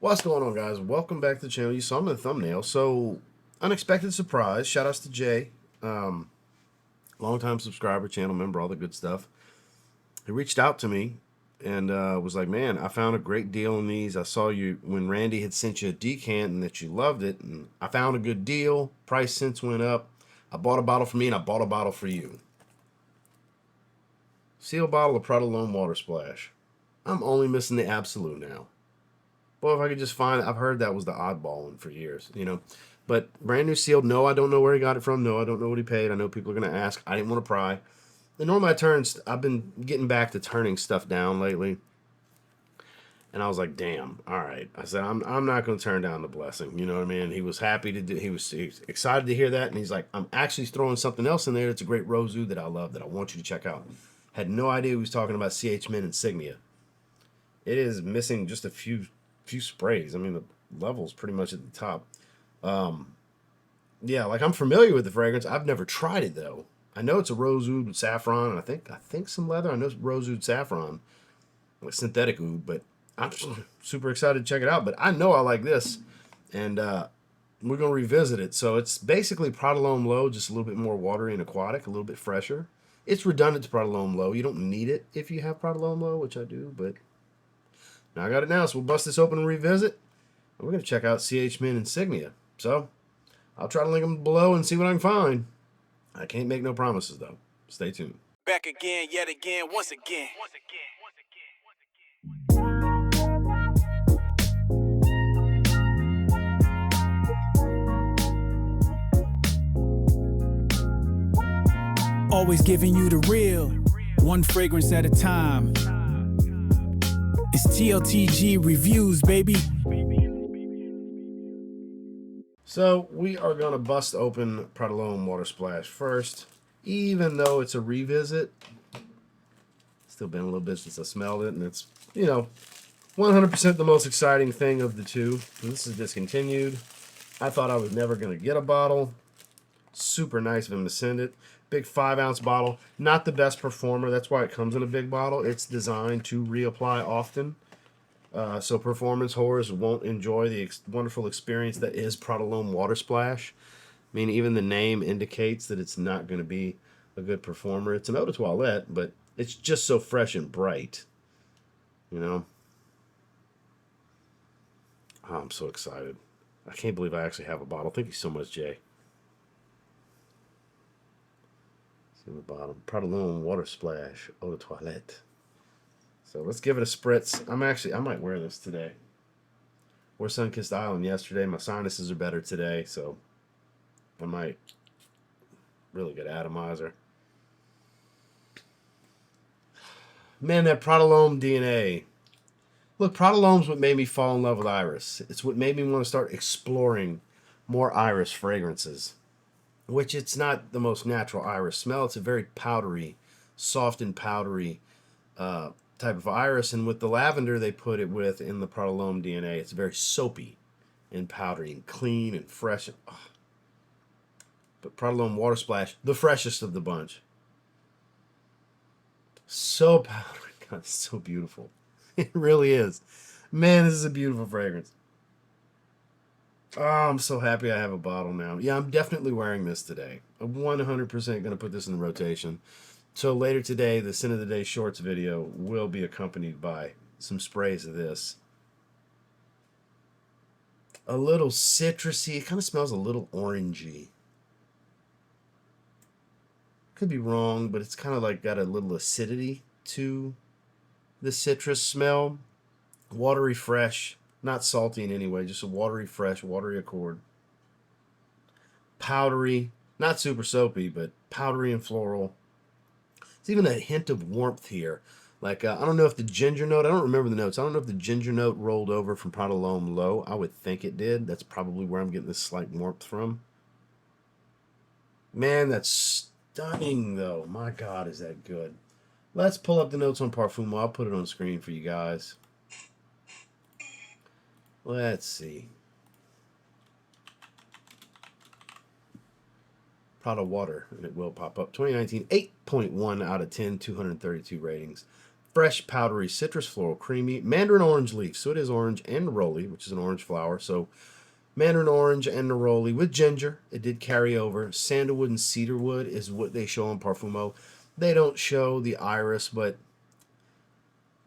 What's going on, guys? Welcome back to the channel. You saw me in the thumbnail. So, unexpected surprise. Shout outs to Jay, longtime subscriber, channel member, all the good stuff. He reached out to me and was like, "Man, I found a great deal on these. I saw you when Randy had sent you a decant and that you loved it, and I found a good deal. Price since went up. I bought a bottle for me and I bought a bottle for you. Seal bottle of Prada Water Splash. I'm only missing the Absolute now." Boy, if I could just find it. I've heard that was the oddball one for years, But brand new sealed. No, I don't know where he got it from. No, I don't know what he paid. I know people are going to ask. I didn't want to pry. And normally I've been getting back to turning stuff down lately. And I was like, damn, all right. I said, I'm not going to turn down the blessing. You know what I mean? He was happy to do, he was excited to hear that. And he's like, I'm actually throwing something else in there. It's a great rose oud that I love that I want you to check out. Had no idea he was talking about Men Insignia. It is missing just a few sprays. I mean, the level's pretty much at the top. Yeah, like I'm familiar with the fragrance. I've never tried it though. I know it's a rose oud with saffron, and I think some leather. I know it's rose oud saffron, like synthetic oud, but I'm just super excited to check it out. But I know I like this, and we're gonna revisit it. So it's basically Prada Low, just a little bit more watery and aquatic, a little bit fresher. It's redundant to Prada Low. You don't need it if you have Prada Low, which I do, but now I got it now, so we'll bust this open and revisit. And we're going to check out Men Insignia. So, I'll try to link them below and see what I can find. I can't make no promises, though. Stay tuned. Back again, yet again, once again. Always giving you the real, one fragrance at a time. It's TLTG Reviews, baby. So, we are going to bust open Prada Water Splash first. Even though it's a revisit, still been a little bit since I smelled it, and it's, 100% the most exciting thing of the two. And this is Discontinued. I thought I was never going to get a bottle. Super nice of him to send it. Big 5-ounce bottle. Not the best performer. That's why it comes in a big bottle. It's designed to reapply often. So performance whores won't enjoy the wonderful experience that is Prada Water Splash. I mean, even the name indicates that it's not going to be a good performer. It's an eau de toilette, but it's just so fresh and bright. Oh, I'm so excited. I can't believe I actually have a bottle. Thank you so much, Jay. See the bottom. Prada Water Splash eau de toilette. So let's give it a spritz. I might wear this today. Wore Sun-Kissed Island yesterday. My sinuses are better today, so I might. Really good atomizer. Man, that Prada DNA. Look, Prada L'Homme's what made me fall in love with Iris. It's what made me want to start exploring more Iris fragrances. Which it's not the most natural Iris smell. It's a very powdery, soft and powdery type of iris, and with the lavender they put it with in the Prada DNA, it's very soapy and powdery and clean and fresh. But Prada Water Splash, the freshest of the bunch. So powdery. God, it's so beautiful. It really is. Man, this is a beautiful fragrance. Oh, I'm so happy I have a bottle now. Yeah, I'm definitely wearing this today. I'm 100% going to put this in rotation. So later today, the Scent of the Day Shorts video will be accompanied by some sprays of this. A little citrusy. It kind of smells a little orangey. Could be wrong, but it's kind of like got a little acidity to the citrus smell. Watery fresh. Not salty in any way. Just a watery fresh, watery accord. Powdery. Not super soapy, but powdery and floral. There's even a hint of warmth here. Like, I don't know if the ginger note, I don't remember the notes. I don't know if the ginger note rolled over from Prada Low. I would think it did. That's probably where I'm getting this slight warmth from. Man, that's stunning, though. My God, is that good. Let's pull up the notes on Parfumo. I'll put it on screen for you guys. Let's see. Prada Water, and it will pop up. 2019, 8.1 out of 10, 232 ratings. fresh, powdery, citrus, floral, creamy, mandarin orange leaf. So it is orange and neroli, which is an orange flower. So mandarin orange and neroli with ginger. It did carry over. Sandalwood and cedarwood is what they show on Parfumo. They don't show the iris, but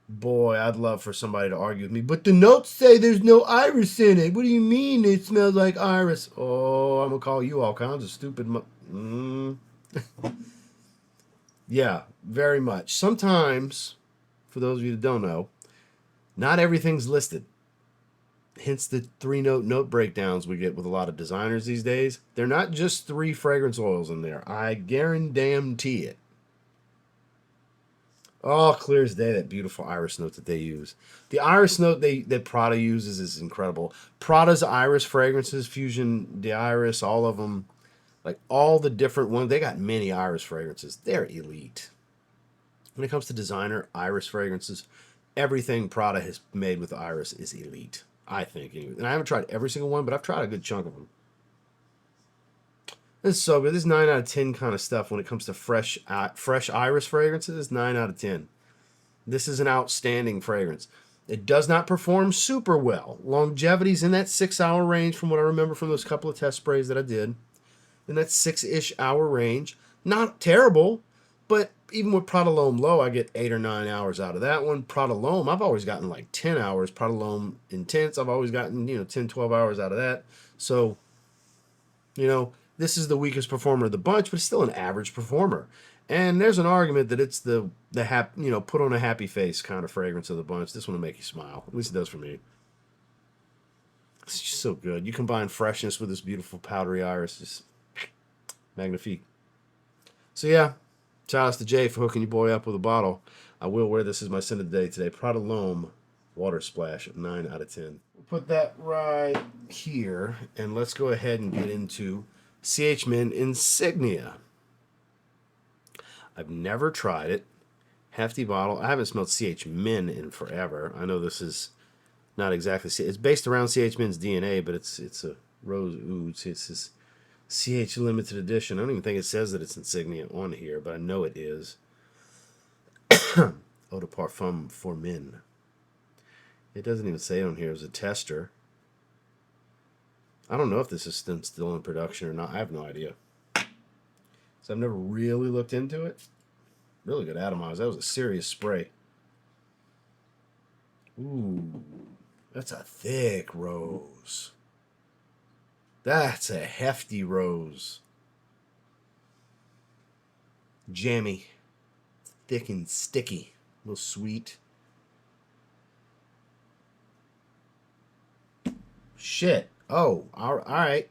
boy, I'd love for somebody to argue with me. But the notes say there's no iris in it. What do you mean it smells like iris? Oh, I'm going to call you all kinds of stupid... Yeah, very much. Sometimes, for those of you that don't know, not everything's listed. Hence the 3-note note breakdowns we get with a lot of designers these days. They're not just 3 fragrance oils in there. I guarantee it. Oh, clear as day, that beautiful iris note that they use. The iris note that Prada uses is incredible. Prada's iris fragrances, Fusion d'Iris, all of them, like all the different ones, they got many iris fragrances. They're elite. When it comes to designer iris fragrances, everything Prada has made with iris is elite, I think. And I haven't tried every single one, but I've tried a good chunk of them. This is so good. This is 9 out of 10 kind of stuff when it comes to fresh iris fragrances. 9 out of 10. This is an outstanding fragrance. It does not perform super well. Longevity's in that 6-hour range from what I remember from those couple of test sprays that I did. In that 6-ish hour range. Not terrible, but even with Prada L'Homme Low, I get 8 or 9 hours out of that one. Prada L'Homme, I've always gotten like 10 hours. Prada L'Homme Intense, I've always gotten, 10, 12 hours out of that. So, this is the weakest performer of the bunch, but it's still an average performer. And there's an argument that it's the put on a happy face kind of fragrance of the bunch. This one will make you smile. At least it does for me. It's just so good. You combine freshness with this beautiful powdery iris. Just magnifique. So yeah, shout out to Jay for hooking your boy up with a bottle. I will wear this as my scent of the day today. Prada L'Homme Water Splash, 9 out of 10. We'll put that right here, and let's go ahead and get into CH Men Insignia. I've never tried it. Hefty bottle. I haven't smelled CH Men in forever. I know this is not exactly... It's based around CH Men's DNA, but it's a rose oud. It's this CH limited edition. I don't even think it says that it's Insignia on here, but I know it is. Eau de Parfum for Men. It doesn't even say it on here as a tester. I don't know if this is still in production or not. I have no idea. So I've never really looked into it. Really good atomizer. That was a serious spray. Ooh, that's a thick rose. That's a hefty rose. Jammy. Thick and sticky. A little sweet. Shit. Oh, all right.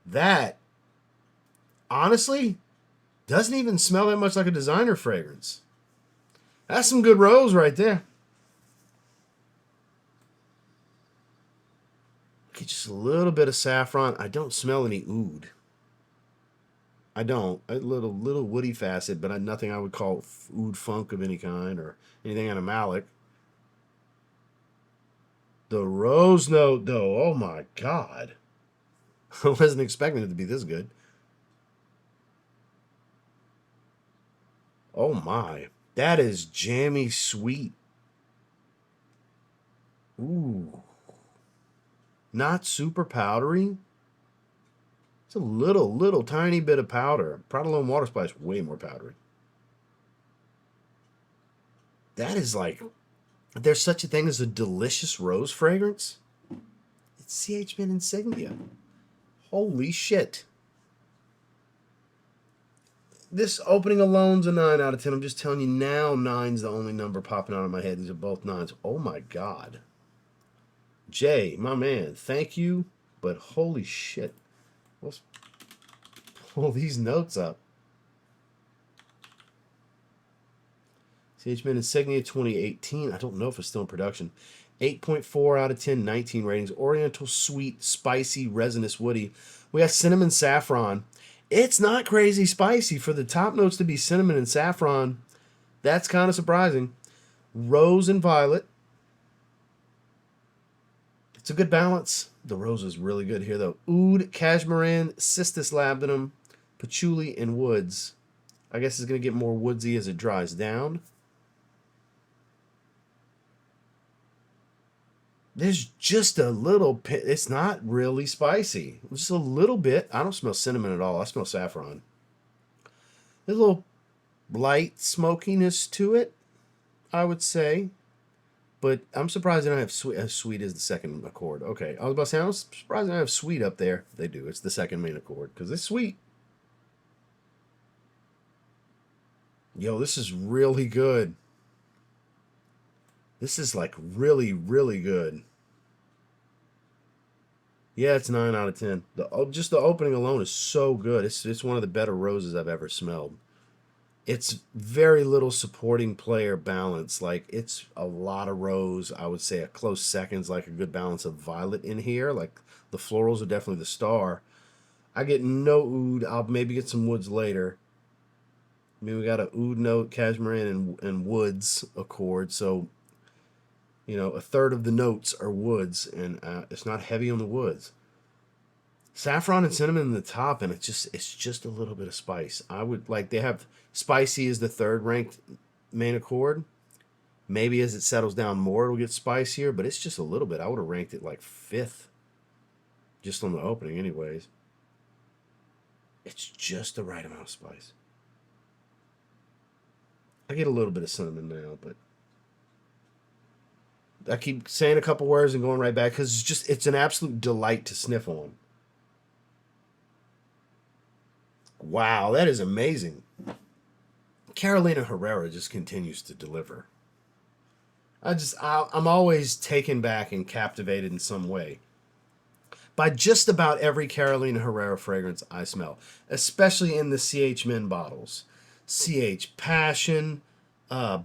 That, honestly, doesn't even smell that much like a designer fragrance. That's some good rose right there. Get just a little bit of saffron. I don't smell any oud. I don't. A little woody facet, but nothing I would call oud funk of any kind or anything animalic. The rose note, though, oh my God. I wasn't expecting it to be this good. Oh my. That is jammy sweet. Ooh. Not super powdery. It's a little tiny bit of powder. Prada L'Homme Water Splash, way more powdery. That is like... There's such a thing as a delicious rose fragrance. It's CH Men Insignia. Holy shit. This opening alone's a 9 out of 10. I'm just telling you now, 9's the only number popping out of my head. These are both 9s. Oh my God. Jay, my man, thank you, but holy shit. Let's pull these notes up. CH Men Insignia 2018. I don't know if it's still in production. 8.4 out of 10, 19 ratings. Oriental, sweet, spicy, resinous, woody. We got cinnamon saffron. It's not crazy spicy. For the top notes to be cinnamon and saffron, that's kind of surprising. Rose and violet. It's a good balance. The rose is really good here, though. Oud, cashmeran, cistus labdanum, patchouli, and woods. I guess it's going to get more woodsy as it dries down. There's just a little bit. It's not really spicy. Just a little bit. I don't smell cinnamon at all. I smell saffron. There's a little light smokiness to it, I would say. But I'm surprised they don't have sweet. As sweet as the second accord. Okay, I was about to say, I'm surprised they don't have sweet up there. They do. It's the second main accord because it's sweet. Yo, this is really good. This is like really, really good. Yeah, it's 9 out of 10. Just the opening alone is so good. It's one of the better roses I've ever smelled. It's very little supporting player balance. Like, it's a lot of rose. I would say a close second's like a good balance of violet in here. Like, the florals are definitely the star. I get no oud. I'll maybe get some woods later. I mean, we got a oud note, cashmere, and woods accord. So, you know, a third of the notes are woods, and it's not heavy on the woods. Saffron and cinnamon in the top, and it's just a little bit of spice. I would like, they have spicy as the third ranked main accord. Maybe as it settles down more, it'll get spicier, but it's just a little bit. I would have ranked it like 5th, just on the opening, anyways. It's just the right amount of spice. I get a little bit of cinnamon now, but I keep saying a couple words and going right back because it's an absolute delight to sniff on. Wow, that is amazing. Carolina Herrera just continues to deliver. I'm always taken back and captivated in some way by just about every Carolina Herrera fragrance I smell, especially in the CH Men bottles. CH Passion,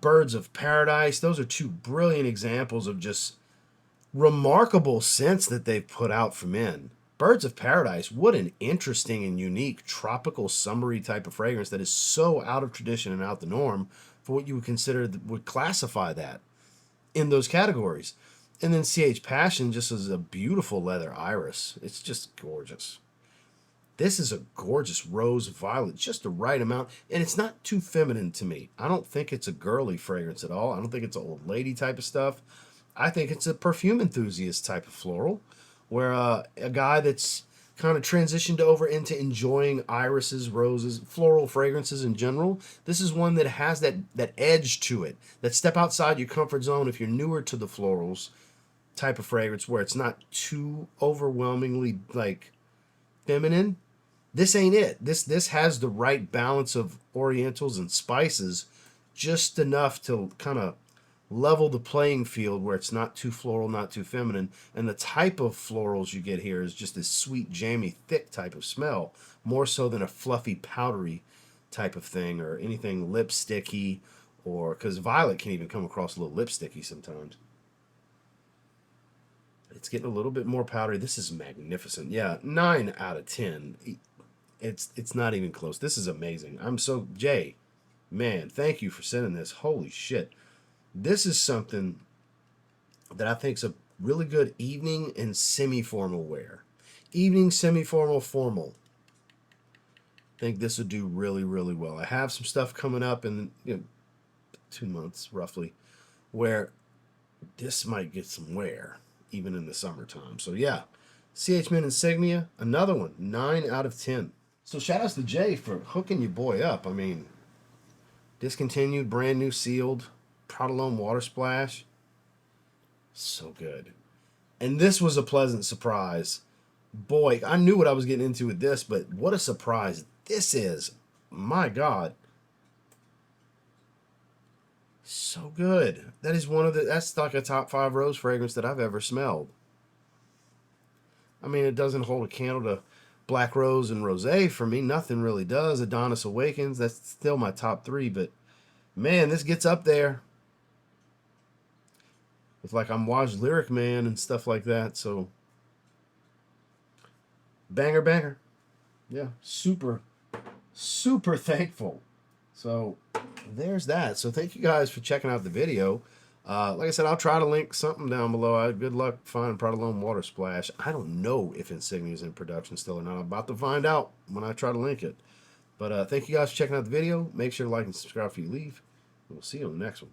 Birds of Paradise. Those are two brilliant examples of just remarkable scents that they've put out for men. Birds of Paradise, what an interesting and unique tropical summery type of fragrance that is so out of tradition and out the norm for what you would consider, would classify that in those categories. And then CH Passion just is a beautiful leather iris. It's just gorgeous. This is a gorgeous rose violet, just the right amount, and it's not too feminine to me. I don't think it's a girly fragrance at all. I don't think it's an old lady type of stuff. I think it's a perfume enthusiast type of floral, where a guy that's kind of transitioned over into enjoying irises, roses, floral fragrances in general. This is one that has that edge to it, that step outside your comfort zone if you're newer to the florals type of fragrance, where it's not too overwhelmingly like feminine. This ain't it. This has the right balance of orientals and spices, just enough to kind of level the playing field where it's not too floral, not too feminine. And the type of florals you get here is just this sweet, jammy, thick type of smell, more so than a fluffy, powdery type of thing or anything lipsticky, or because violet can even come across a little lipsticky sometimes. It's getting a little bit more powdery. This is magnificent. Yeah, 9 out of 10. It's not even close. This is amazing. Jay, man, thank you for sending this. Holy shit. This is something that I think is a really good evening and semi-formal wear. Evening, semi-formal, formal. I think this would do really, really well. I have some stuff coming up in 2 months, roughly, where this might get some wear, even in the summertime. So yeah, CH Men Insignia, another one, 9 out of 10. So shout outs to Jay for hooking your boy up. I mean, Discontinued, brand new sealed, Prada Water Splash. So good. And this was a pleasant surprise. Boy, I knew what I was getting into with this, but what a surprise this is. My God. So good. That's like a top 5 rose fragrance that I've ever smelled. I mean, it doesn't hold a candle to Black Rose and Rosé for me. Nothing really does. Adonis Awakens, that's still my top 3, but man, this gets up there. With like Amouage Lyric Man and stuff like that. So banger, banger. Yeah, super, super thankful. So there's that. So thank you guys for checking out the video. Like I said, I'll try to link something down below. Good luck finding Prada Water Splash. I don't know if Insignia is in production still or not. I'm about to find out when I try to link it. But thank you guys for checking out the video. Make sure to like and subscribe before you leave. We'll see you on the next one.